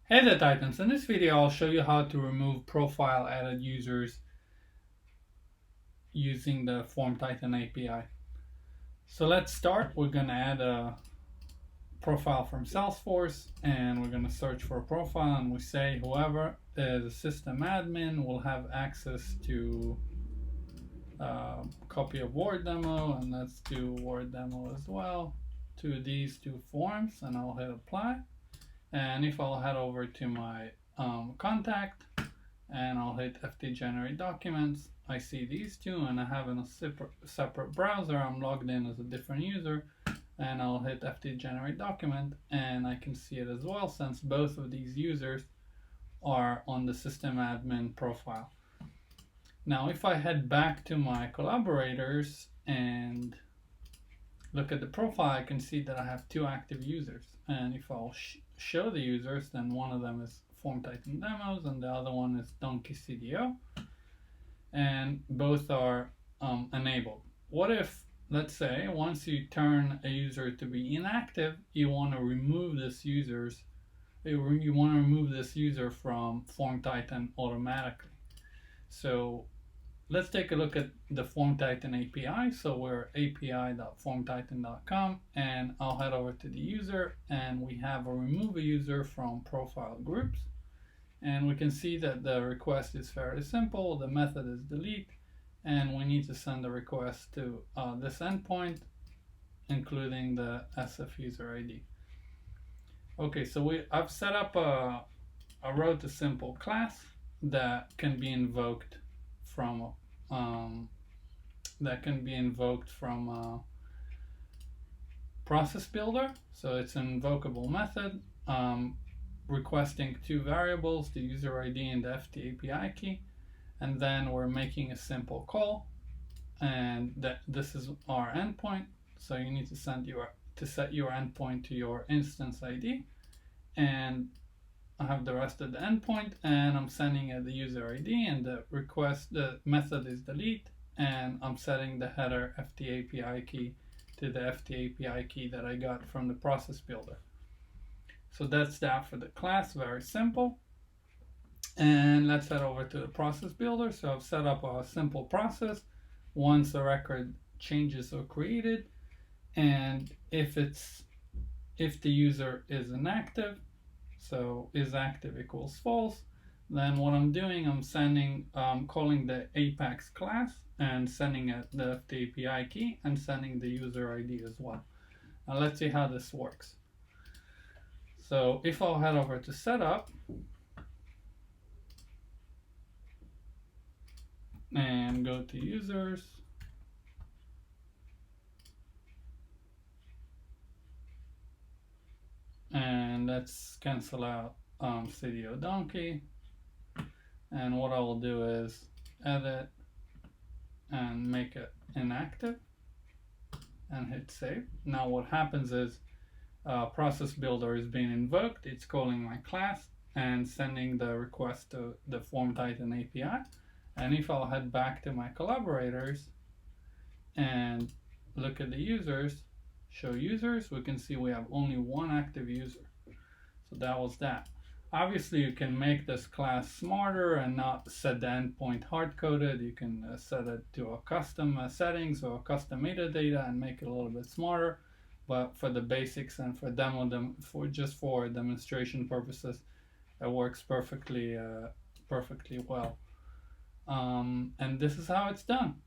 Hey there Titans, in this video I'll show you how to remove profile added users using the Form Titan API. So let's start. We're going to add a profile from Salesforce and we're going to search for a profile, and we say whoever is a system admin will have access to a copy of Word demo, and let's do Word demo as well to these two forms, and I'll hit apply. And if I'll head over to my contact and I'll hit FT generate documents, I see these two, and I have in a separate browser. I'm logged in as a different user, and I'll hit FT generate document and I can see it as well, since both of these users are on the system admin profile. Now if I head back to my collaborators and look at the profile, I can see that I have two active users, and if I'll show the users, then one of them is Form Titan Demos and the other one is Donkey CDO, and both are enabled. What if, let's say, once you turn a user to be inactive, you want to remove this user from Form Titan automatically? So let's take a look at the Form Titan API. So we're api.formtitan.com, and I'll head over to the user, and we have a remove a user from profile groups. And we can see that the request is fairly simple. The method is delete, and we need to send a request to this endpoint, including the SF user ID. Okay, so I've set up a row to simple class that can be invoked from process builder. So it's an invocable method requesting two variables, the user ID and the FT API key, and then we're making a simple call, and this is our endpoint. So you need to set your endpoint to your instance ID, and I have the rest of the endpoint, and I'm sending the user ID, and the method is delete, and I'm setting the header FT API key to the FT API key that I got from the process builder. So that's that for the class, very simple. And let's head over to the process builder. So I've set up a simple process. Once a record changes are created, and if the user is inactive, so is active equals false, then what I'm doing, I'm calling the Apex class and sending it the FT API key and sending the user ID as well. Now let's see how this works. So if I'll head over to setup and go to users, and let's cancel out CDO Donkey, and what I will do is edit and make it inactive and hit save. Now what happens is process builder is being invoked. It's calling my class and sending the request to the Form Titan API. And if I'll head back to my collaborators and look at the users, show users, we can see we have only one active user. So that was that. Obviously you can make this class smarter and not set the endpoint hard-coded. You can set it to a custom settings or a custom metadata and make it a little bit smarter. But for the basics and for just for demonstration purposes, it works perfectly well. And this is how it's done.